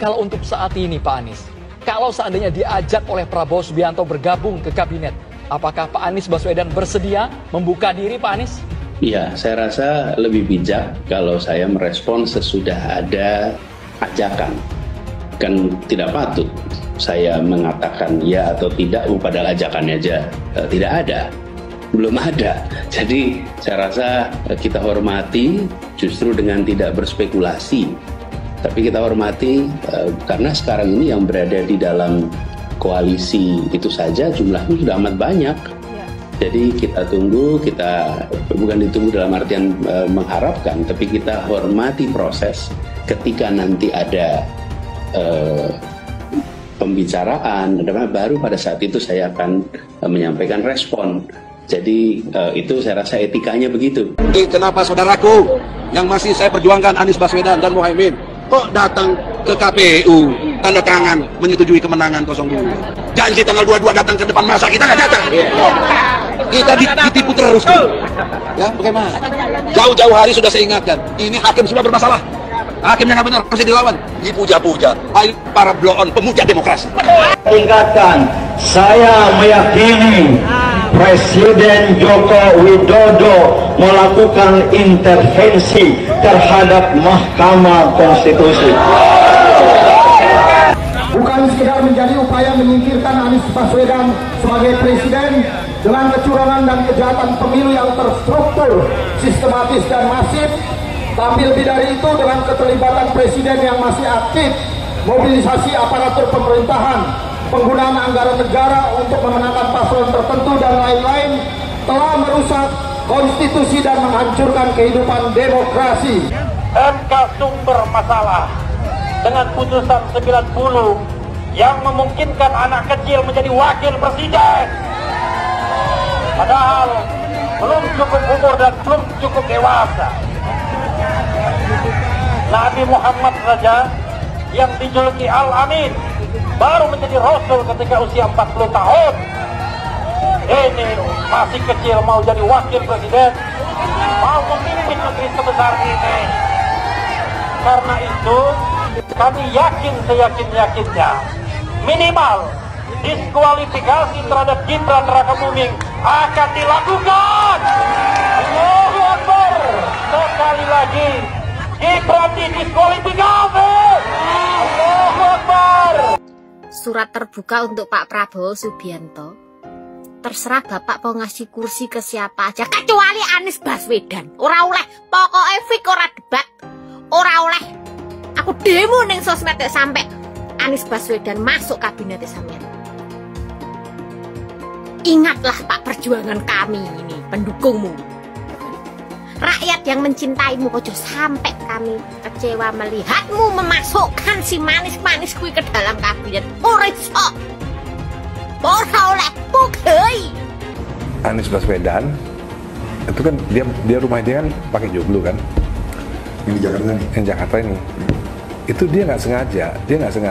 kalau untuk saat ini Pak Anies, kalau seandainya diajak oleh Prabowo Subianto bergabung ke kabinet, apakah Pak Anies Baswedan bersedia membuka diri Pak Anies? Iya, saya rasa lebih bijak kalau saya merespon sesudah ada ajakan. Kan tidak patut saya mengatakan ya atau tidak, padahal ajakannya aja tidak ada, belum ada. Jadi saya rasa kita hormati justru dengan tidak berspekulasi, tapi kita hormati karena sekarang ini yang berada di dalam koalisi itu saja jumlahnya sudah amat banyak. Jadi kita tunggu, kita bukan ditunggu dalam artian mengharapkan, tapi kita hormati proses. Ketika nanti ada pembicaraan, baru pada saat itu saya akan menyampaikan respon. Jadi itu saya rasa etikanya begitu. Kenapa saudaraku yang masih saya perjuangkan, Anies Baswedan dan Muhaimin, kok datang ke KPU tanda tangan menyetujui kemenangan 02? Janji tanggal 22 datang ke depan masa, kita nggak datang. Kita ditipu terus. Ya, bagaimana? Jauh-jauh hari sudah saya ingatkan, ini hakim sudah bermasalah. Hakim yang nggak benar harus dilawan, dipuja-puja. Ayo para blow-on pemuja demokrasi. Tingkatkan, saya meyakini Presiden Joko Widodo melakukan intervensi terhadap Mahkamah Konstitusi. Bukan sekedar menjadi upaya menyingkirkan Anies Baswedan sebagai presiden dengan kecurangan dan kejahatan pemilu yang terstruktur, sistematis dan masif, tapi lebih dari itu dengan keterlibatan presiden yang masih aktif, mobilisasi aparatur pemerintahan, penggunaan anggaran negara untuk memenangkan paslon tertentu dan lain-lain, telah merusak konstitusi dan menghancurkan kehidupan demokrasi. MK sumber masalah dengan putusan 90 yang memungkinkan anak kecil menjadi wakil presiden, padahal belum cukup umur dan belum cukup dewasa. Nabi Muhammad saja yang dijuluki Al-Amin baru menjadi Rasul ketika usia 40 tahun. Ini masih kecil mau jadi wakil presiden, mau memimpin negeri sebesar ini. Karena itu kami yakin seyakin-yakinnya minimal diskualifikasi terhadap Gibran Rakabuming akan dilakukan. Allahu Akbar. Sekali lagi Gibran didiskualifikasi. Allahu Akbar. Surat terbuka untuk Pak Prabowo Subianto. Terserah Bapak mau ngasih kursi ke siapa aja kecuali Anies Baswedan. Ora oleh, pokoknya fik ora debat. Ora oleh. Aku demo ning sosmed sampai Anies Baswedan masuk kabinet sampean. Ingatlah Pak, perjuangan kami ini pendukungmu. Rakyat yang mencintaimu, ojo sampai kami kecewa melihatmu memasukkan si manis-manis kui ke dalam kabinet. Ora iso. Ora oleh pugei. Anies Baswedan itu kan dia rumah dia kan pakai joglo kan. Yang di Jakarta nih. Yang Jakarta ini. Itu dia nggak sengaja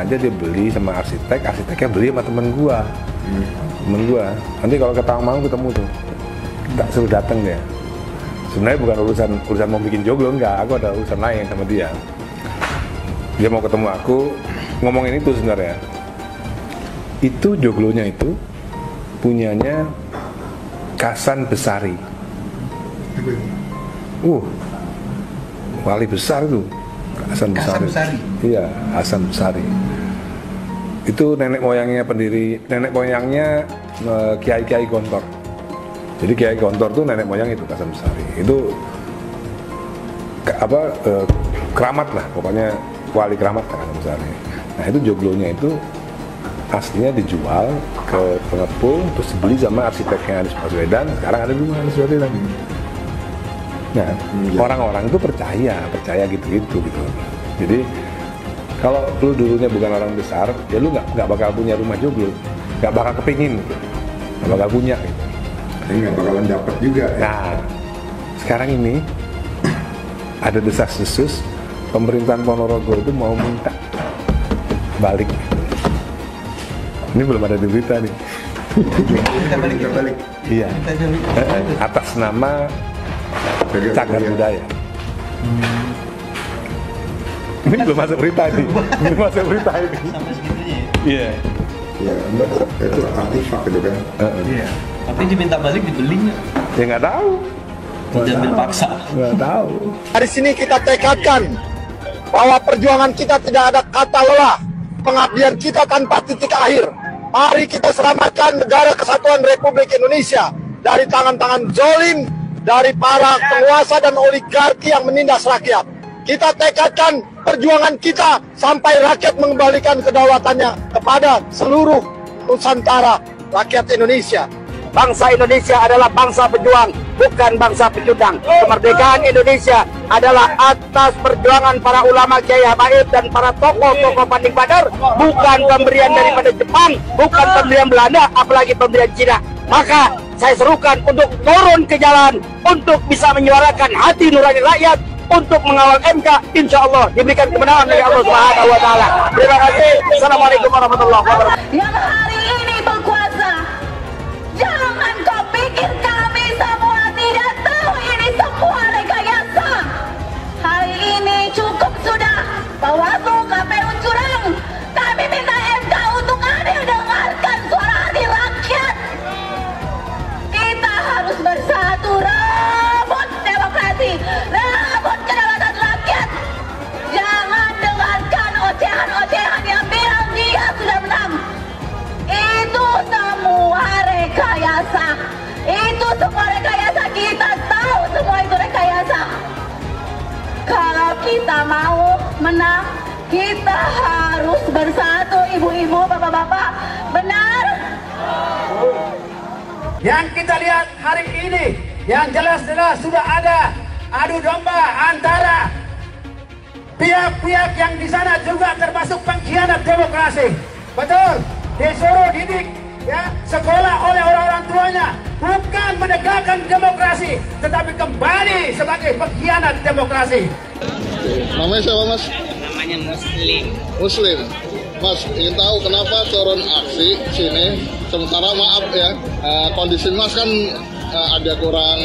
dia beli sama arsiteknya beli sama temen gua. Temen gua. Nanti kalau ke Tawangmangu ketemu tuh. Tak suruh datang dia. Sebenarnya bukan urusan mau bikin joglo, enggak, aku ada urusan lain sama dia. Dia mau ketemu aku, ngomongin itu sebenarnya. Itu joglonya itu punyanya Kasan Besari. Wali besar tuh. Hasan Besari. Iya, Hasan Besari. Itu nenek moyangnya Kiai Gontor. Jadi Kiai Gontor tuh nenek moyang itu Hasan Besari. Itu keramat lah, pokoknya wali keramat Hasan Besari. Nah itu joglonya itu aslinya dijual ke pengepul, terus dibeli sama arsiteknya Anies Baswedan. Sekarang ada di rumah Anies Baswedan. Nah, orang-orang itu percaya gitu. Jadi kalau lu dulunya bukan orang besar, ya lu nggak bakal punya rumah joglo, nggak bakal kepingin, nggak bakal punya. Gitu. Jadi nggak bakalan dapat juga. Ya? Nah, sekarang ini ada desas-desus pemerintahan Ponorogo itu mau minta balik. Ini belum ada di berita nih. Kita balik. Iya. Atas nama Cagar Budaya. Ini belum masuk berita ini. Belum masuk berita ini. Sampai segitunya ya? Iya. Ya, itu artifak itu kan. Iya. Tapi diminta balik dibeli nggak? Ya nggak tahu. Diambil paksa. Nggak tahu. Dari sini kita tekadkan bahwa perjuangan kita tidak ada kata lelah, pengabdian kita tanpa titik akhir. Mari kita selamatkan negara kesatuan Republik Indonesia dari tangan-tangan zolim, dari para penguasa dan oligarki yang menindas rakyat. Kita tekadkan perjuangan kita sampai rakyat mengembalikan kedaulatannya kepada seluruh Nusantara rakyat Indonesia. Bangsa Indonesia adalah bangsa pejuang, bukan bangsa pecundang. Kemerdekaan Indonesia adalah atas perjuangan para ulama Kiai Habaib dan para tokoh-tokoh Panding Badar, bukan pemberian daripada Jepang, bukan pemberian Belanda, apalagi pemberian Cina. Maka saya serukan untuk turun ke jalan, untuk bisa menyuarakan hati nurani rakyat, untuk mengawal MK, insya Allah diberikan kemenangan dari Allah Subhanahu Wa Taala. Terima kasih. Assalamualaikum warahmatullahi wabarakatuh. Yang hari ini berkuasa, jangan kau pikir kami semua tidak tahu ini semua rekayasa. Hari ini cukup sudah Bawaslu KPU curang. Kami minta MK untuk adil, dengarkan suara hati rakyat. Kita harus bersatu, rebut demokrasi, rebut kedaulatan rakyat. Jangan dengarkan ocehan-ocehan yang bilang dia sudah menang. Itu semua rekayasa. Itu semua rekayasa. Kita tahu semua itu rekayasa. Kalau kita mau menang, kita harus bersatu, ibu-ibu, bapak-bapak. Benar? Yang kita lihat hari ini, yang jelas-jelas sudah ada adu domba antara pihak-pihak yang di sana juga termasuk pengkhianat demokrasi. Betul, disuruh didik ya sekolah oleh orang-orang tuanya, bukan menegakkan demokrasi, tetapi kembali sebagai pengkhianat demokrasi. Namanya siapa, Mas? Namanya Muslim. Muslim. Mas, ingin tahu kenapa turun aksi sini? Sementara maaf ya, kondisi Mas kan ada kurang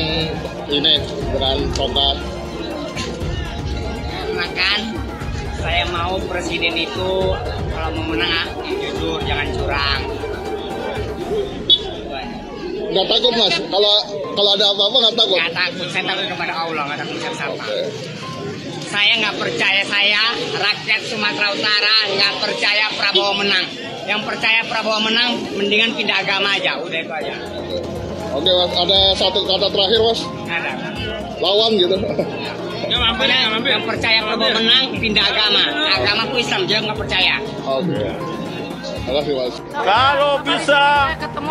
ini, kurang total. Makan, saya mau presiden itu kalau mau menang jujur, jangan curang. Nggak takut, Mas? Kalau ada apa-apa nggak takut? Nggak takut, saya takut kepada Allah, nggak takut siapa-siapa. Saya nggak percaya, rakyat Sumatera Utara nggak percaya Prabowo menang. Yang percaya Prabowo menang, mendingan pindah agama aja, udah itu aja. Oke, Mas, ada satu kata terakhir, Mas? Ada. Lawan gitu. Yang percaya Prabowo menang, pindah agama. Agamaku Islam, dia nggak percaya. Oke. Terima kasih, Mas. Kalau bisa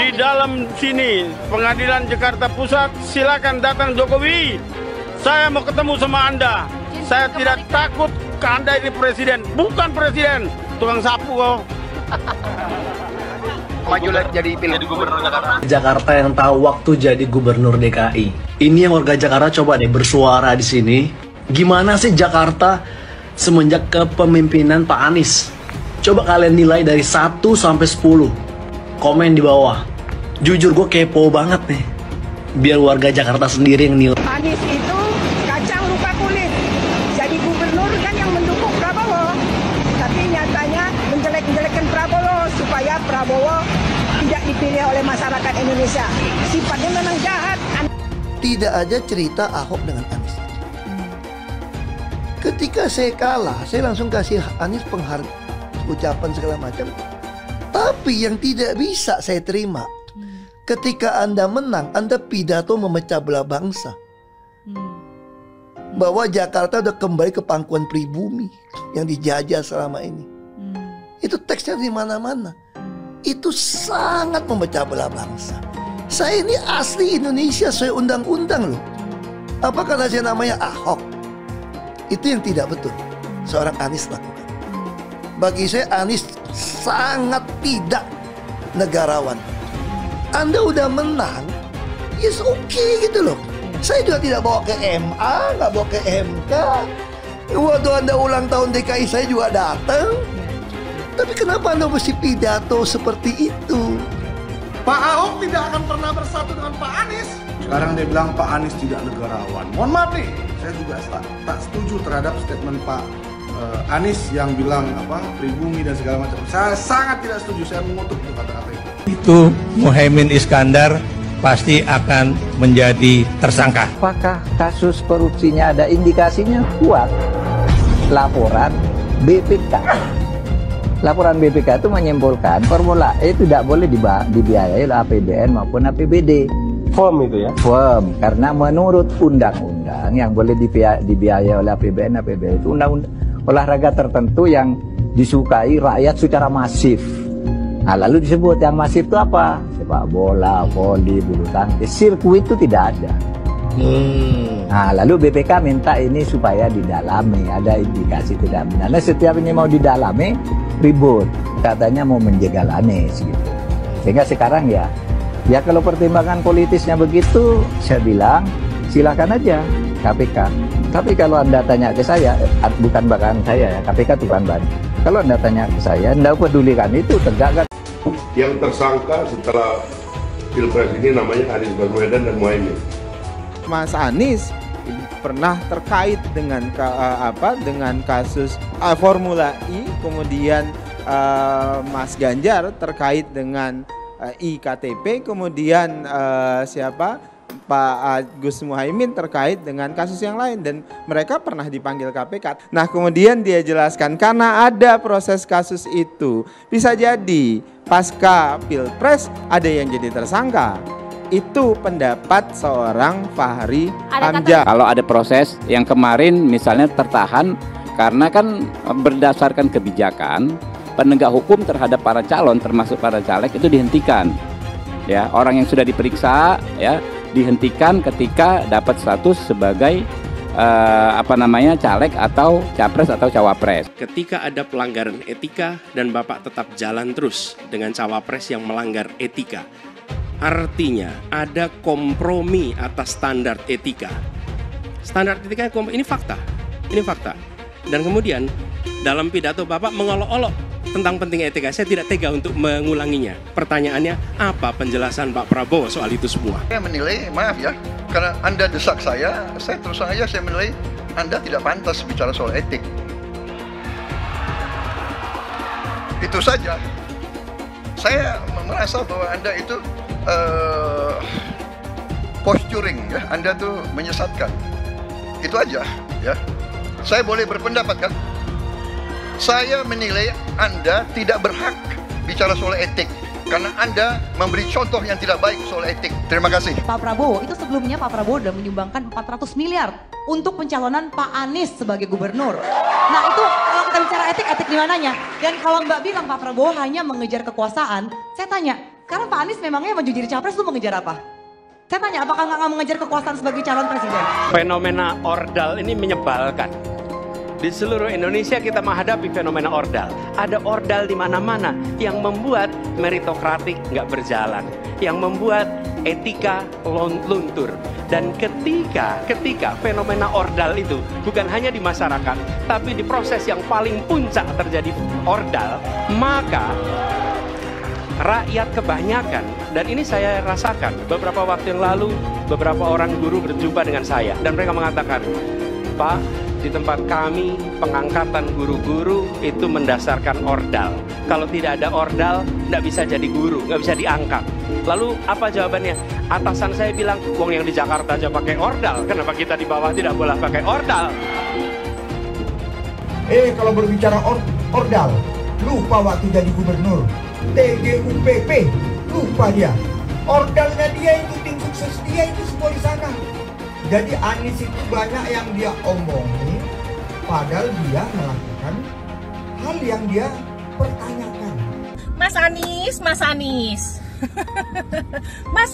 di dalam sini, Pengadilan Jakarta Pusat, silakan datang Jokowi. Saya mau ketemu sama Anda. Saya tidak takut ke Anda ini presiden. Bukan presiden, tukang sapu kok. Maju lagi jadi gubernur Jakarta. Jakarta yang tahu waktu jadi gubernur DKI. Ini yang warga Jakarta coba deh bersuara di sini. Gimana sih Jakarta semenjak kepemimpinan Pak Anies? Coba kalian nilai dari 1 sampai 10. Komen di bawah. Jujur gue kepo banget nih. Biar warga Jakarta sendiri yang nilai. Anies itu kacang lupa kulit. Jadi gubernur kan yang mendukung Prabowo. Tapi nyatanya menjelek-jelekan Prabowo supaya Prabowo tidak dipilih oleh masyarakat Indonesia. Sifatnya memang jahat. Tidak ada cerita Ahok dengan Anies. Ketika saya kalah, saya langsung kasih Anies penghargaan, ucapan segala macam. Tapi yang tidak bisa saya terima, ketika Anda menang, Anda pidato memecah belah bangsa. Bahwa Jakarta udah kembali ke pangkuan pribumi yang dijajah selama ini. Itu teksnya di mana-mana. Itu sangat memecah belah bangsa. Saya ini asli Indonesia sesuai undang-undang loh. Apa karena saya namanya Ahok? Itu yang tidak betul seorang Anies lakukan. Bagi saya Anies sangat tidak negarawan. Anda udah menang, yes okay gitu loh. Saya juga tidak bawa ke MA, nggak bawa ke MK. Waktu Anda ulang tahun DKI saya juga datang. Tapi kenapa Anda mesti pidato seperti itu? Pak Ahok tidak akan pernah bersatu dengan Pak Anies. Sekarang dia bilang Pak Anies tidak negarawan. Mohon maaf nih, saya juga tak setuju terhadap statement Pak Anies yang bilang pribumi dan segala macam. Saya sangat tidak setuju, saya mengutuk itu kata-kata itu. Itu Muhaimin Iskandar pasti akan menjadi tersangka. Apakah kasus korupsinya ada indikasinya kuat? Laporan BPK. Laporan BPK itu menyimpulkan Formula E tidak boleh dibiayai oleh APBN maupun APBD. Firm itu ya? Firm, karena menurut undang-undang yang boleh dibiayai oleh APBN, APBD itu undang-undang olahraga tertentu yang disukai rakyat secara masif. Nah, lalu disebut yang masif itu apa? Sepak bola, voli, bulu tangkis, sirkuit itu tidak ada. Nah, lalu BPK minta ini supaya didalami, ada indikasi tidak benar. Nah, setiap ini mau didalami, ribut. Katanya mau menjegal Anies gitu. Sehingga sekarang ya kalau pertimbangan politisnya begitu, saya bilang silakan aja KPK. Tapi kalau Anda tanya ke saya, bukan bahkan saya ya, KPK itu bukan. Kalau Anda tanya ke saya, Anda pedulikan itu tegakkan. Yang tersangka setelah Pilpres ini namanya Anies Baswedan dan Muhaimin. Mas Anies pernah terkait dengan dengan kasus Formula E, kemudian Mas Ganjar terkait dengan iktp, kemudian Pak Gus Muhaimin terkait dengan kasus yang lain, dan mereka pernah dipanggil KPK. Nah, kemudian dia jelaskan karena ada proses kasus itu, bisa jadi pasca Pilpres ada yang jadi tersangka. Itu pendapat seorang Fahri Hamzah. Kalau ada proses yang kemarin misalnya tertahan karena kan berdasarkan kebijakan penegak hukum terhadap para calon termasuk para caleg itu dihentikan. Ya, orang yang sudah diperiksa ya dihentikan ketika dapat status sebagai caleg atau capres atau cawapres. Ketika ada pelanggaran etika dan Bapak tetap jalan terus dengan cawapres yang melanggar etika, artinya ada kompromi atas standar etika. Standar etika ini fakta. Ini fakta. Dan kemudian dalam pidato Bapak mengolok-olok tentang pentingnya etika. Saya tidak tega untuk mengulanginya. Pertanyaannya, apa penjelasan Pak Prabowo soal itu semua? Saya menilai, maaf ya, karena Anda desak saya terus terang aja saya menilai Anda tidak pantas bicara soal etik. Itu saja. Saya merasa bahwa Anda itu posturing ya, Anda tuh menyesatkan. Itu aja ya. Saya boleh berpendapat kan? Saya menilai Anda tidak berhak bicara soal etik karena Anda memberi contoh yang tidak baik soal etik. Terima kasih. Pak Prabowo, itu sebelumnya Pak Prabowo sudah menyumbangkan 400 miliar untuk pencalonan Pak Anies sebagai gubernur. Nah itu kalau kita bicara etik di mananya? Dan kalau Mbak bilang Pak Prabowo hanya mengejar kekuasaan, saya tanya, sekarang Pak Anies memangnya maju jadi capres itu mengejar apa? Saya tanya, apakah nggak mengejar kekuasaan sebagai calon presiden? Fenomena ordal ini menyebalkan. Di seluruh Indonesia kita menghadapi fenomena ordal. Ada ordal di mana-mana yang membuat meritokratik nggak berjalan, yang membuat etika luntur. Dan ketika fenomena ordal itu bukan hanya di masyarakat, tapi di proses yang paling puncak terjadi ordal, maka rakyat kebanyakan, dan ini saya rasakan beberapa waktu yang lalu, beberapa orang guru berjumpa dengan saya dan mereka mengatakan, Pak, di tempat kami pengangkatan guru-guru itu mendasarkan ordal. Kalau tidak ada ordal, tidak bisa jadi guru, nggak bisa diangkat. Lalu apa jawabannya? Atasan saya bilang, wong yang di Jakarta aja pakai ordal, kenapa kita di bawah tidak boleh pakai ordal? Kalau berbicara ordal, lupa waktu jadi gubernur. TGUPP, lupa dia. Ordalnya dia itu, tim sukses dia itu semua di sana. Jadi Anies itu banyak yang dia omongin, padahal dia melakukan hal yang dia pertanyakan. Mas Anies. Mas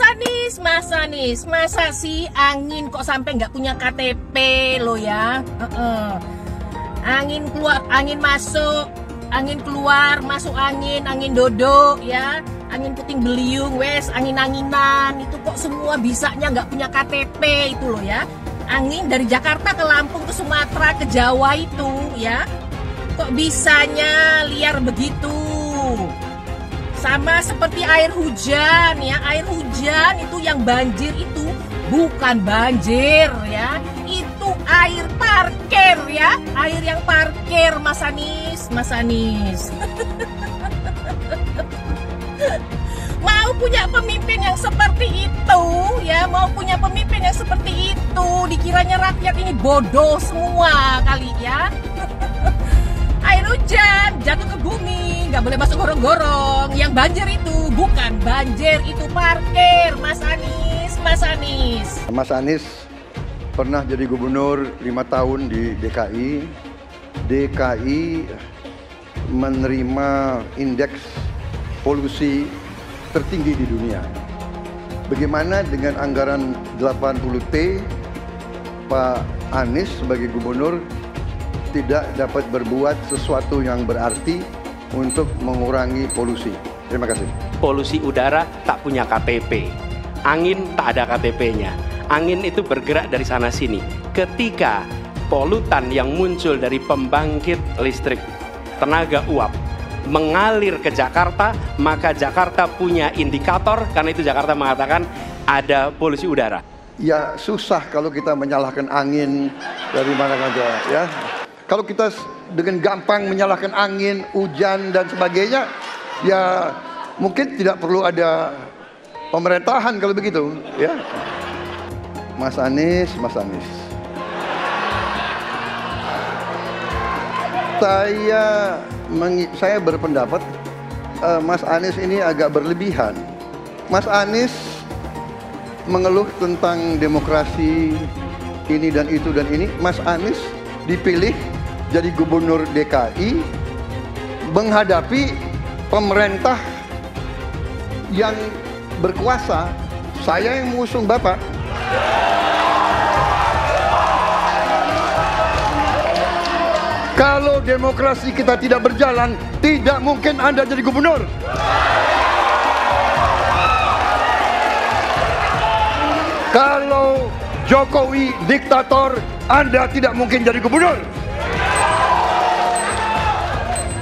Anies, masa sih angin kok sampai nggak punya KTP lo ya? Angin keluar, angin masuk, angin keluar, masuk angin dodo ya. Angin puting beliung, wes, angin-anginan, itu kok semua bisanya nggak punya KTP itu loh ya. Angin dari Jakarta ke Lampung ke Sumatera ke Jawa itu ya. Kok bisanya liar begitu. Sama seperti air hujan ya, air hujan itu yang banjir itu bukan banjir ya. Itu air parkir ya, air yang parkir Mas Anies, Mas Anies. Mau punya pemimpin yang seperti itu ya, mau punya pemimpin yang seperti itu, dikiranya rakyat ini bodoh semua kali ya. Air hujan jatuh ke bumi, nggak boleh masuk gorong-gorong. Yang banjir itu bukan banjir, itu parkir Mas Anies, Mas Anies. Mas Anies pernah jadi gubernur 5 tahun di DKI. DKI menerima indeks polusi tertinggi di dunia. Bagaimana dengan anggaran 80T, Pak Anies sebagai gubernur tidak dapat berbuat sesuatu yang berarti untuk mengurangi polusi. Terima kasih. Polusi udara tak punya KTP, angin tak ada KTP-nya. Angin itu bergerak dari sana sini. Ketika polutan yang muncul dari pembangkit listrik tenaga uap mengalir ke Jakarta, maka Jakarta punya indikator, karena itu Jakarta mengatakan ada polusi udara. Ya susah kalau kita menyalahkan angin dari mana saja ya. Kalau kita dengan gampang menyalahkan angin, hujan dan sebagainya, ya mungkin tidak perlu ada pemerintahan kalau begitu ya. Mas Anies, Mas Anies. Saya berpendapat Mas Anies ini agak berlebihan. Mas Anies mengeluh tentang demokrasi ini dan itu dan ini. Mas Anies dipilih jadi gubernur DKI menghadapi pemerintah yang berkuasa. Saya yang mengusung Bapak. Kalau demokrasi kita tidak berjalan, tidak mungkin Anda jadi gubernur. Kalau Jokowi diktator, Anda tidak mungkin jadi gubernur.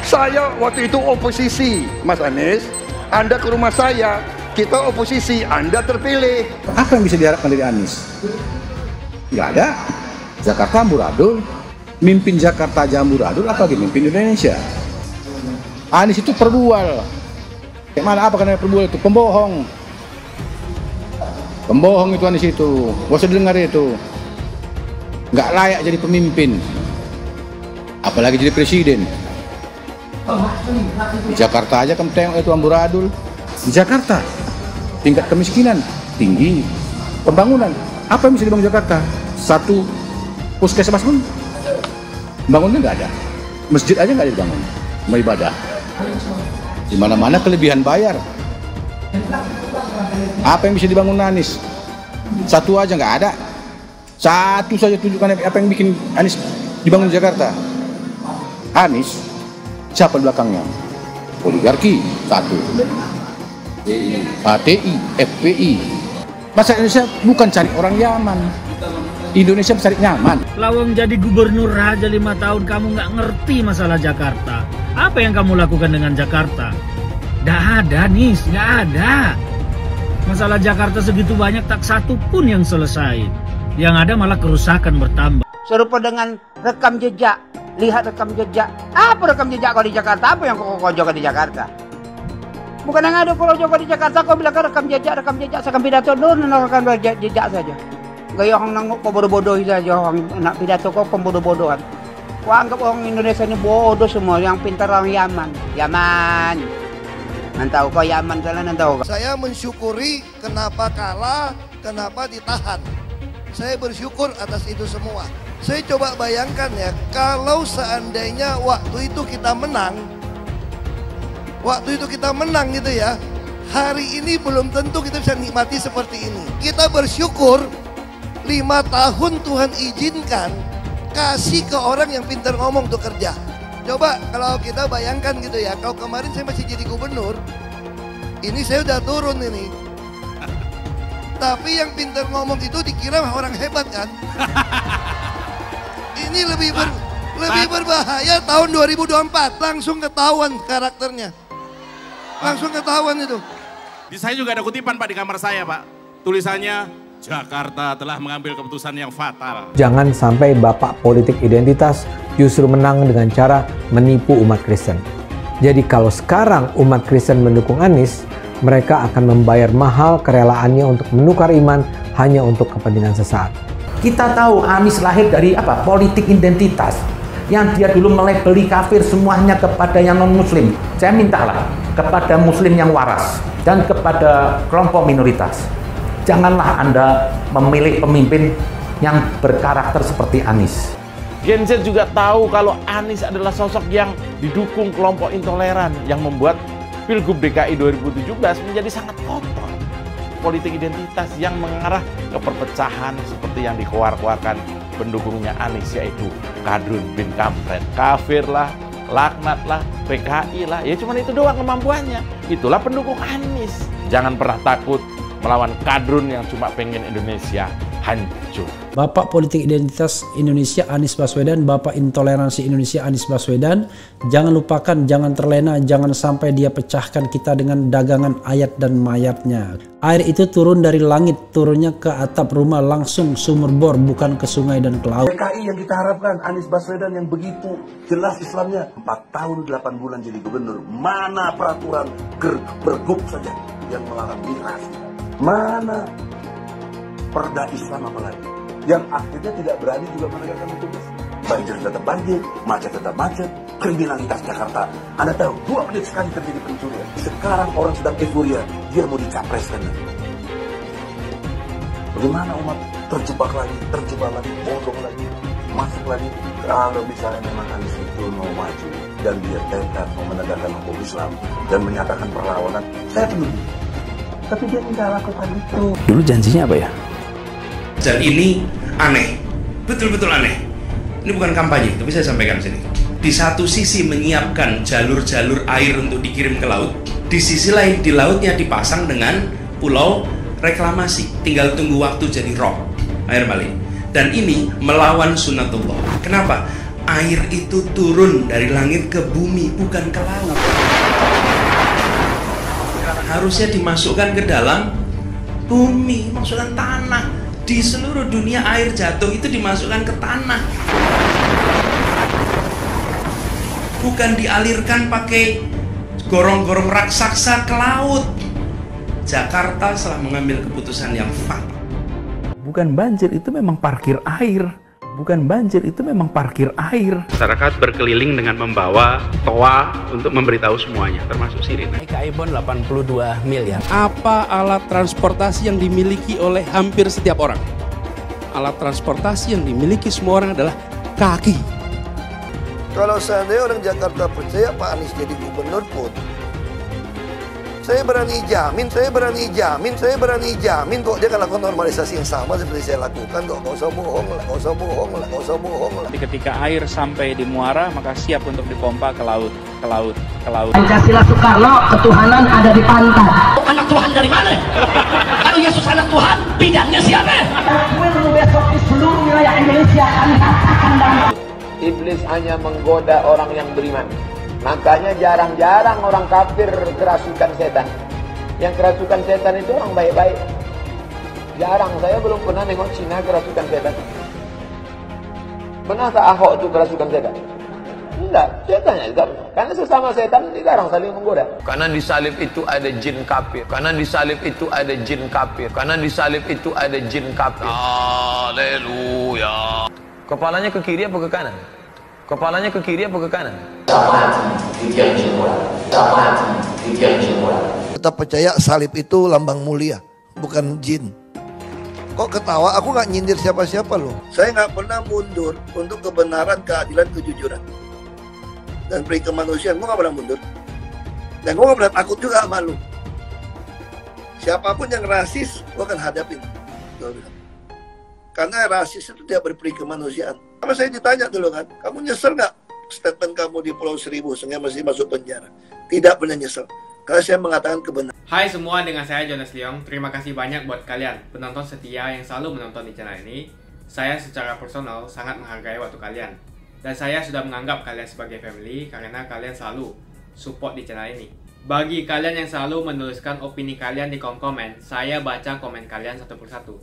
Saya waktu itu oposisi, Mas Anies. Anda ke rumah saya, kita oposisi, Anda terpilih. Apa yang bisa diharapkan dari Anies? Nggak ada. Jakarta amburadul. Mimpin Jakarta aja amburadul, apalagi mimpin Indonesia. Anies itu perbual. Kayak mana apa karena perbual itu? Pembohong. Pembohong itu Anies itu. Gak usah dengar itu. Nggak layak jadi pemimpin. Apalagi jadi presiden. Di Jakarta aja kamu tengok itu amburadul. Di Jakarta tingkat kemiskinan tinggi. Pembangunan apa yang bisa dibangun Jakarta? Satu puskesmas pun bangunnya nggak ada, masjid aja nggak ada dibangun, mau ibadah. Di mana-mana kelebihan bayar. Apa yang bisa dibangun Anies? Satu aja nggak ada. Satu saja tunjukkan apa yang bikin Anies dibangun di Jakarta. Anies, siapa di belakangnya? Oligarki, satu. HTI, FPI. Masa Indonesia bukan cari orang Yaman. Indonesia cari nyaman. Lawang jadi gubernur aja 5 tahun kamu nggak ngerti masalah Jakarta. Apa yang kamu lakukan dengan Jakarta? Nggak ada nih, nggak ada. Masalah Jakarta segitu banyak tak satu pun yang selesai. Yang ada malah kerusakan bertambah. Serupa dengan rekam jejak. Lihat rekam jejak. Apa rekam jejak kau di Jakarta? Apa yang kau jaga di Jakarta? Bukan yang ada kalau jaga di Jakarta kau bilang rekam jejak, seakan pidato nun rekam jejak saja. Gaya orang nanguk kau bodoh-bodoh saja, orang nak pidato kau pembodoh-bodohan. Kau anggap orang Indonesia ini bodoh semua, yang pintar orang Yaman. Yaman. Nantau kau Yaman kalian nantau. Saya mensyukuri kenapa kalah, kenapa ditahan. Saya bersyukur atas itu semua. Saya coba bayangkan ya, kalau seandainya waktu itu kita menang gitu ya, hari ini belum tentu kita bisa nikmati seperti ini. Kita bersyukur 5 tahun Tuhan izinkan kasih ke orang yang pintar ngomong untuk kerja. Coba kalau kita bayangkan gitu ya, kalau kemarin saya masih jadi gubernur, ini saya udah turun ini. Tapi yang pintar ngomong itu dikira orang hebat kan? Ini lebih berbahaya tahun 2024. Langsung ketahuan karakternya. Langsung ketahuan itu. Di saya juga ada kutipan Pak di kamar saya Pak. Tulisannya, Jakarta telah mengambil keputusan yang fatal. Jangan sampai bapak politik identitas justru menang dengan cara menipu umat Kristen. Jadi kalau sekarang umat Kristen mendukung Anies, mereka akan membayar mahal kerelaannya untuk menukar iman hanya untuk kepentingan sesaat. Kita tahu Anies lahir dari apa? Politik identitas. Yang dia dulu melabeli kafir semuanya kepada yang non-muslim. Saya mintalah kepada muslim yang waras dan kepada kelompok minoritas. Janganlah Anda memilih pemimpin yang berkarakter seperti Anies. Gen Z juga tahu kalau Anies adalah sosok yang didukung kelompok intoleran yang membuat Pilgub DKI 2017 menjadi sangat kotor. Politik identitas yang mengarah ke perpecahan seperti yang dikeluarkan pendukungnya Anies, yaitu Kadrun bin Kampret. Kafir lah, laknat lah, PKI lah, ya cuma itu doang kemampuannya. Itulah pendukung Anies. Jangan pernah takut melawan Kadrun yang cuma pengen Indonesia hancur. Bapak politik identitas Indonesia Anies Baswedan, Bapak intoleransi Indonesia Anies Baswedan. Jangan lupakan, jangan terlena, jangan sampai dia pecahkan kita dengan dagangan ayat dan mayatnya. Air itu turun dari langit, turunnya ke atap rumah langsung sumur bor, bukan ke sungai dan ke laut. PKI yang kita harapkan, Anies Baswedan yang begitu jelas Islamnya, 4 tahun 8 bulan jadi gubernur. Mana peraturan pergub saja yang melarang miras? Mana perda Islam apalagi? Yang akhirnya tidak berani juga menegakkan hukum. Banjir tetap banjir, macet tetap macet, kriminalitas Jakarta. Anda tahu, 2 menit sekali terjadi pencurian. Sekarang orang sedang euforia, dia mau dicapreskan. Bagaimana umat terjebak lagi, bodoh lagi, masuk lagi. Kalau misalnya memang Anies itu mau maju dan dia tekad mau menegakkan hukum Islam dan menyatakan perlawanan, saya penuh. Tapi dia tidak lakukan itu. Dulu janjinya apa ya? Dan ini aneh, betul-betul aneh. Ini bukan kampanye, tapi saya sampaikan sini. Di satu sisi menyiapkan jalur-jalur air untuk dikirim ke laut, di sisi lain di lautnya dipasang dengan pulau reklamasi. Tinggal tunggu waktu jadi rob, air balik. Dan ini melawan sunatullah. Kenapa? Air itu turun dari langit ke bumi, bukan ke laut. Harusnya dimasukkan ke dalam bumi, masukkan tanah. Di seluruh dunia air jatuh itu dimasukkan ke tanah, bukan dialirkan pakai gorong-gorong raksasa ke laut. Jakarta telah mengambil keputusan yang fatal. Bukan banjir, itu memang parkir air. Bukan banjir, itu memang parkir air. Masyarakat berkeliling dengan membawa toa untuk memberitahu semuanya, termasuk sirine. Ibon 82 miliar. Apa alat transportasi yang dimiliki oleh hampir setiap orang? Alat transportasi yang dimiliki semua orang adalah kaki. Kalau seandainya orang Jakarta percaya Pak Anies jadi gubernur pun, saya berani jamin kok dia akan lakukan normalisasi yang sama seperti saya lakukan kok. Gak usah bohong lah. Ketika air sampai di muara, maka siap untuk dipompa ke laut. Pancasila Soekarno, ketuhanan ada di pantai. Anak Tuhan dari mana? Kalau Yesus anak Tuhan, bidangnya siapa? Besok di seluruh wilayah Indonesia kami katakan damai. Iblis hanya menggoda orang yang beriman. Makanya jarang-jarang orang kafir kerasukan setan. Yang kerasukan setan itu orang baik-baik. Jarang, saya belum pernah nengok Cina kerasukan setan. Pernahkah Ahok itu kerasukan setan? Enggak, setannya juga. Karena sesama setan jarang saling menggoda. Karena di salib itu ada jin kafir. Haleluya. Kepalanya ke kiri apa ke kanan? Tetap percaya salib itu lambang mulia, bukan jin. Kok ketawa? Aku nggak nyindir siapa-siapa loh. Saya nggak pernah mundur untuk kebenaran, keadilan, kejujuran dan peri kemanusiaan. Gue nggak pernah mundur. Dan gue nggak pernah takut juga sama lu. Siapapun yang rasis, gue akan hadapin. Karena rasis itu tidak berperi kemanusiaan. Sama saya ditanya dulu kan, kamu nyesel nggak statement kamu di Pulau Seribu sehingga masih masuk penjara? Tidak pernah nyesel. Karena saya mengatakan kebenaran. Hai semua, dengan saya Jonas Leong. Terima kasih banyak buat kalian, penonton setia yang selalu menonton di channel ini. Saya secara personal sangat menghargai waktu kalian. Dan saya sudah menganggap kalian sebagai family karena kalian selalu support di channel ini. Bagi kalian yang selalu menuliskan opini kalian di kolom komen, saya baca komen kalian satu persatu.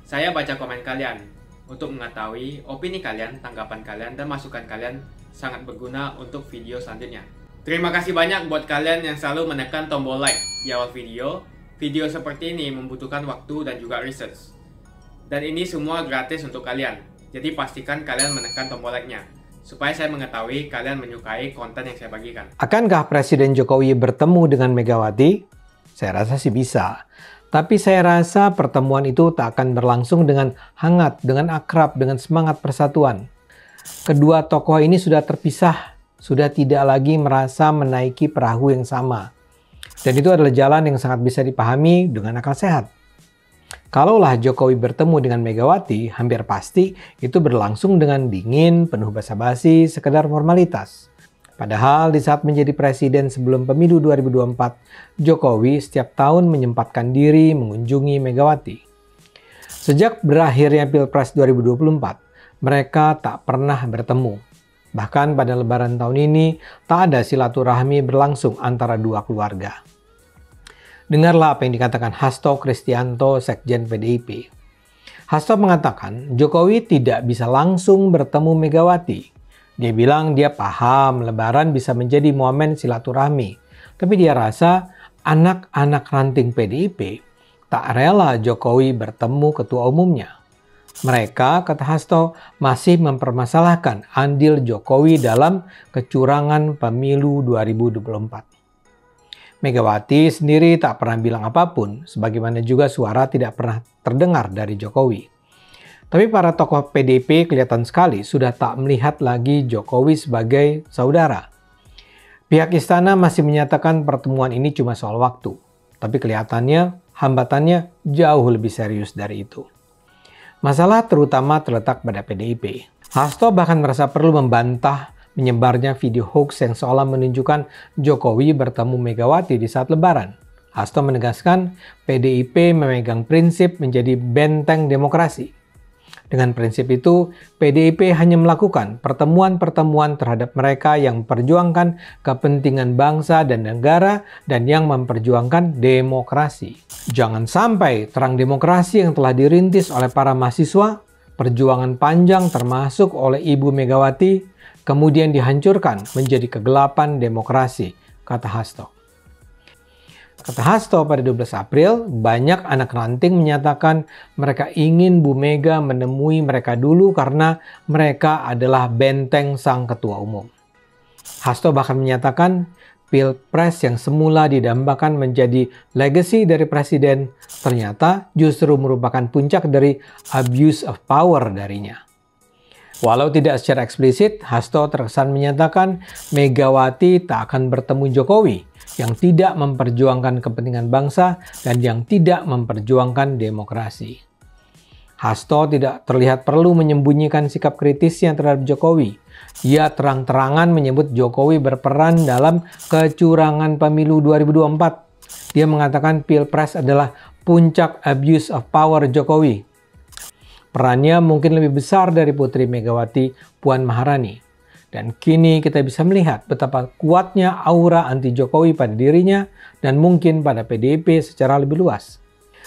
Saya baca komen kalian untuk mengetahui opini kalian, tanggapan kalian, dan masukan kalian sangat berguna untuk video selanjutnya. Terima kasih banyak buat kalian yang selalu menekan tombol like di awal video. Video seperti ini membutuhkan waktu dan juga research. Dan ini semua gratis untuk kalian. Jadi pastikan kalian menekan tombol like-nya, supaya saya mengetahui kalian menyukai konten yang saya bagikan. Akankah Presiden Jokowi bertemu dengan Megawati? Saya rasa sih bisa. Tapi saya rasa pertemuan itu tak akan berlangsung dengan hangat, dengan akrab, dengan semangat persatuan. Kedua tokoh ini sudah terpisah, sudah tidak lagi merasa menaiki perahu yang sama. Dan itu adalah jalan yang sangat bisa dipahami dengan akal sehat. Kalaulah Jokowi bertemu dengan Megawati, hampir pasti itu berlangsung dengan dingin, penuh basa-basi, sekedar formalitas. Padahal di saat menjadi presiden sebelum pemilu 2024, Jokowi setiap tahun menyempatkan diri mengunjungi Megawati. Sejak berakhirnya Pilpres 2024, mereka tak pernah bertemu. Bahkan pada Lebaran tahun ini, tak ada silaturahmi berlangsung antara dua keluarga. Dengarlah apa yang dikatakan Hasto Kristianto, Sekjen PDIP. Hasto mengatakan Jokowi tidak bisa langsung bertemu Megawati. Dia bilang dia paham Lebaran bisa menjadi momen silaturahmi. Tapi dia rasa anak-anak ranting PDIP tak rela Jokowi bertemu ketua umumnya. Mereka, kata Hasto, masih mempermasalahkan andil Jokowi dalam kecurangan pemilu 2024. Megawati sendiri tak pernah bilang apapun, sebagaimana juga suara tidak pernah terdengar dari Jokowi. Tapi para tokoh PDIP kelihatan sekali sudah tak melihat lagi Jokowi sebagai saudara. Pihak istana masih menyatakan pertemuan ini cuma soal waktu, tapi kelihatannya hambatannya jauh lebih serius dari itu. Masalah terutama terletak pada PDIP. Hasto bahkan merasa perlu membantah menyebarnya video hoax yang seolah menunjukkan Jokowi bertemu Megawati di saat Lebaran. Hasto menegaskan PDIP memegang prinsip menjadi benteng demokrasi. Dengan prinsip itu, PDIP hanya melakukan pertemuan-pertemuan terhadap mereka yang memperjuangkan kepentingan bangsa dan negara dan yang memperjuangkan demokrasi. Jangan sampai terang demokrasi yang telah dirintis oleh para mahasiswa, perjuangan panjang termasuk oleh Ibu Megawati, kemudian dihancurkan menjadi kegelapan demokrasi, kata Hasto. Kata Hasto pada 12 April, banyak anak ranting menyatakan mereka ingin Bu Mega menemui mereka dulu karena mereka adalah benteng sang ketua umum. Hasto bahkan menyatakan Pilpres yang semula didambakan menjadi legacy dari presiden, ternyata justru merupakan puncak dari abuse of power darinya. Walau tidak secara eksplisit, Hasto terkesan menyatakan Megawati tak akan bertemu Jokowi yang tidak memperjuangkan kepentingan bangsa dan yang tidak memperjuangkan demokrasi. Hasto tidak terlihat perlu menyembunyikan sikap kritisnya terhadap Jokowi. Ia terang-terangan menyebut Jokowi berperan dalam kecurangan pemilu 2024. Dia mengatakan Pilpres adalah puncak abuse of power Jokowi. Perannya mungkin lebih besar dari Putri Megawati Puan Maharani. Dan kini kita bisa melihat betapa kuatnya aura anti Jokowi pada dirinya dan mungkin pada PDIP secara lebih luas.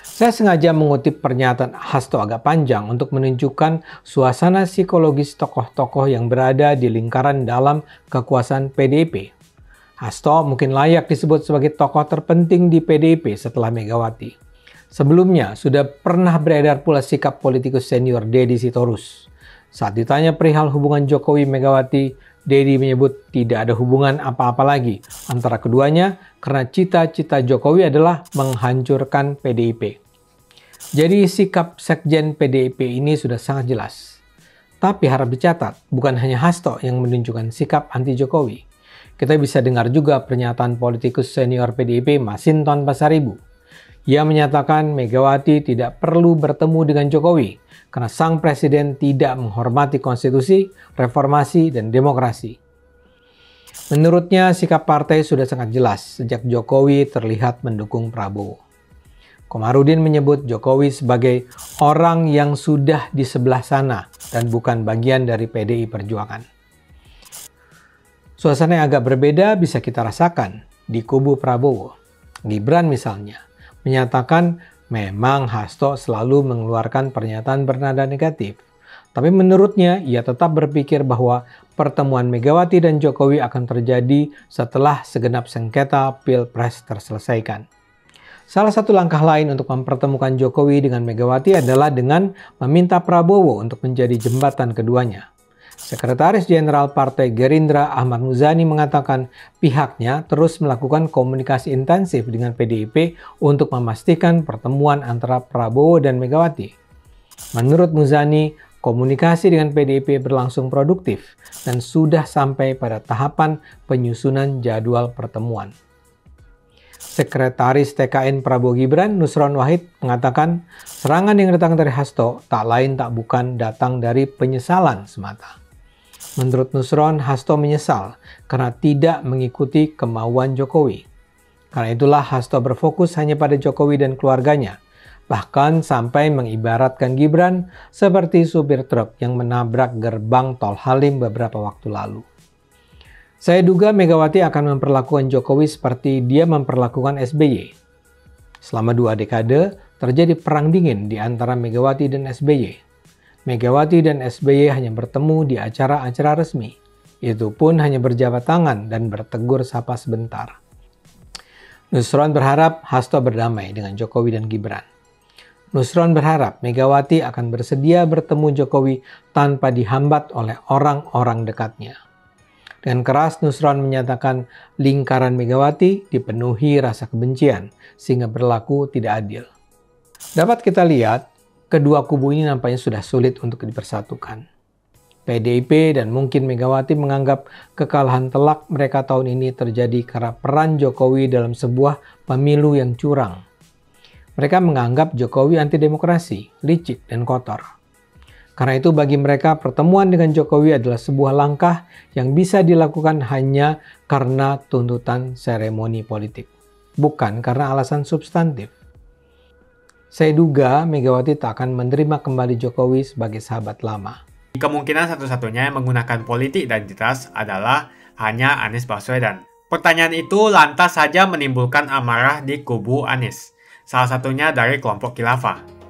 Saya sengaja mengutip pernyataan Hasto agak panjang untuk menunjukkan suasana psikologis tokoh-tokoh yang berada di lingkaran dalam kekuasaan PDIP. Hasto mungkin layak disebut sebagai tokoh terpenting di PDIP setelah Megawati. Sebelumnya, sudah pernah beredar pula sikap politikus senior Deddy Sitorus. Saat ditanya perihal hubungan Jokowi-Megawati, Deddy menyebut tidak ada hubungan apa-apa lagi antara keduanya karena cita-cita Jokowi adalah menghancurkan PDIP. Jadi sikap Sekjen PDIP ini sudah sangat jelas. Tapi harap dicatat, bukan hanya Hasto yang menunjukkan sikap anti-Jokowi. Kita bisa dengar juga pernyataan politikus senior PDIP Masinton Pasaribu. Ia menyatakan Megawati tidak perlu bertemu dengan Jokowi karena sang presiden tidak menghormati konstitusi, reformasi, dan demokrasi. Menurutnya, sikap partai sudah sangat jelas sejak Jokowi terlihat mendukung Prabowo. Komarudin menyebut Jokowi sebagai orang yang sudah di sebelah sana dan bukan bagian dari PDI Perjuangan. Suasana yang agak berbeda bisa kita rasakan di kubu Prabowo. Gibran misalnya menyatakan Memang Hasto selalu mengeluarkan pernyataan bernada negatif. Tapi menurutnya, ia tetap berpikir bahwa pertemuan Megawati dan Jokowi akan terjadi setelah segenap sengketa Pilpres terselesaikan. Salah satu langkah lain untuk mempertemukan Jokowi dengan Megawati adalah dengan meminta Prabowo untuk menjadi jembatan keduanya. Sekretaris Jenderal Partai Gerindra Ahmad Muzani mengatakan pihaknya terus melakukan komunikasi intensif dengan PDIP untuk memastikan pertemuan antara Prabowo dan Megawati. Menurut Muzani, komunikasi dengan PDIP berlangsung produktif dan sudah sampai pada tahapan penyusunan jadwal pertemuan. Sekretaris TKN Prabowo Gibran, Nusron Wahid, mengatakan serangan yang datang dari Hasto tak lain tak bukan datang dari penyesalan semata. Menurut Nusron, Hasto menyesal karena tidak mengikuti kemauan Jokowi. Karena itulah Hasto berfokus hanya pada Jokowi dan keluarganya, bahkan sampai mengibaratkan Gibran seperti supir truk yang menabrak gerbang tol Halim beberapa waktu lalu. Saya duga Megawati akan memperlakukan Jokowi seperti dia memperlakukan SBY. Selama 2 dekade, terjadi perang dingin di antara Megawati dan SBY. Megawati dan SBY hanya bertemu di acara-acara resmi. Itu pun hanya berjabat tangan dan bertegur sapa sebentar. Nusron berharap Hasto berdamai dengan Jokowi dan Gibran. Nusron berharap Megawati akan bersedia bertemu Jokowi tanpa dihambat oleh orang-orang dekatnya. Dengan keras Nusron menyatakan lingkaran Megawati dipenuhi rasa kebencian sehingga berlaku tidak adil. Dapat kita lihat, kedua kubu ini nampaknya sudah sulit untuk dipersatukan. PDIP dan mungkin Megawati menganggap kekalahan telak mereka tahun ini terjadi karena peran Jokowi dalam sebuah pemilu yang curang. Mereka menganggap Jokowi anti-demokrasi, licik, dan kotor. Karena itu bagi mereka pertemuan dengan Jokowi adalah sebuah langkah yang bisa dilakukan hanya karena tuntutan seremoni politik, bukan karena alasan substantif. Saya duga Megawati tak akan menerima kembali Jokowi sebagai sahabat lama. Kemungkinan satu-satunya yang menggunakan politik identitas adalah hanya Anies Baswedan. Pertanyaan itu lantas saja menimbulkan amarah di kubu Anies, salah satunya dari kelompok khilafah.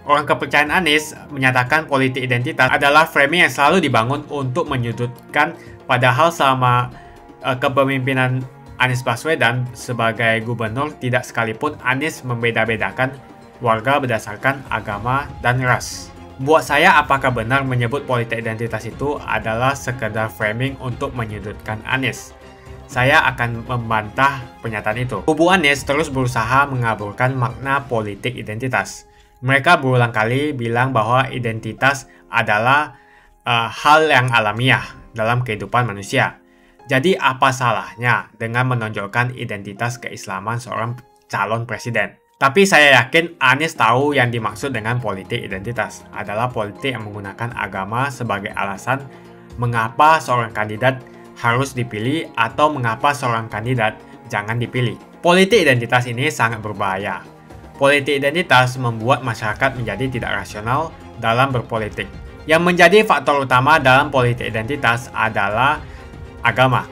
Orang kepercayaan Anies menyatakan politik identitas adalah framing yang selalu dibangun untuk menyudutkan, padahal selama kepemimpinan Anies Baswedan sebagai gubernur tidak sekalipun Anies membeda-bedakan warga berdasarkan agama dan ras. Buat saya, apakah benar menyebut politik identitas itu adalah sekedar framing untuk menyudutkan Anies? Saya akan membantah pernyataan itu. Kubu Anies terus berusaha mengaburkan makna politik identitas. Mereka berulang kali bilang bahwa identitas adalah hal yang alamiah dalam kehidupan manusia. Jadi apa salahnya dengan menonjolkan identitas keislaman seorang calon presiden? Tapi saya yakin Anies tahu yang dimaksud dengan politik identitas adalah politik yang menggunakan agama sebagai alasan mengapa seorang kandidat harus dipilih atau mengapa seorang kandidat jangan dipilih. Politik identitas ini sangat berbahaya. Politik identitas membuat masyarakat menjadi tidak rasional dalam berpolitik. Yang menjadi faktor utama dalam politik identitas adalah agama.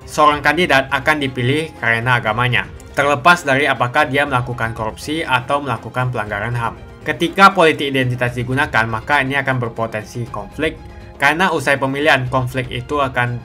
Seorang kandidat akan dipilih karena agamanya, terlepas dari apakah dia melakukan korupsi atau melakukan pelanggaran HAM. Ketika politik identitas digunakan, maka ini akan berpotensi konflik, karena usai pemilihan, konflik itu akan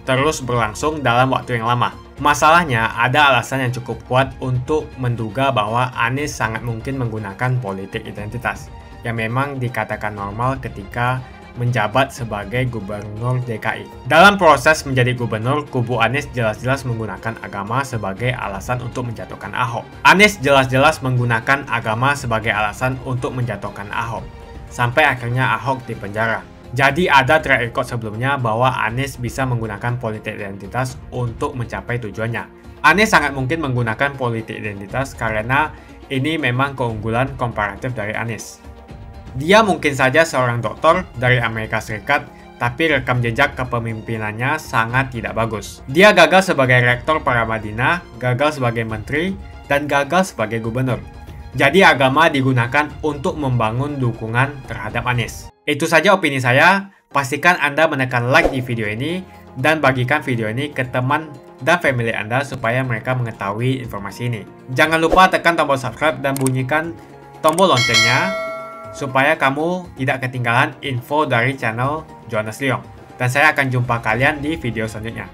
terus berlangsung dalam waktu yang lama. Masalahnya, ada alasan yang cukup kuat untuk menduga bahwa Anies sangat mungkin menggunakan politik identitas, yang memang dikatakan normal ketika menjabat sebagai gubernur DKI. Dalam proses menjadi gubernur, kubu Anies jelas-jelas menggunakan agama sebagai alasan untuk menjatuhkan Ahok. Anies jelas-jelas menggunakan agama sebagai alasan untuk menjatuhkan Ahok, sampai akhirnya Ahok dipenjara. Jadi ada track record sebelumnya bahwa Anies bisa menggunakan politik identitas untuk mencapai tujuannya. Anies sangat mungkin menggunakan politik identitas karena ini memang keunggulan komparatif dari Anies. Dia mungkin saja seorang doktor dari Amerika Serikat, tapi rekam jejak kepemimpinannya sangat tidak bagus. Dia gagal sebagai rektor Paramadina, gagal sebagai menteri, dan gagal sebagai gubernur. Jadi agama digunakan untuk membangun dukungan terhadap Anies. Itu saja opini saya. Pastikan Anda menekan like di video ini Dan bagikan video ini ke teman dan family Anda supaya mereka mengetahui informasi ini. Jangan lupa tekan tombol subscribe dan bunyikan tombol loncengnya supaya kamu tidak ketinggalan info dari channel Jonas Leong. Dan saya akan jumpa kalian di video selanjutnya.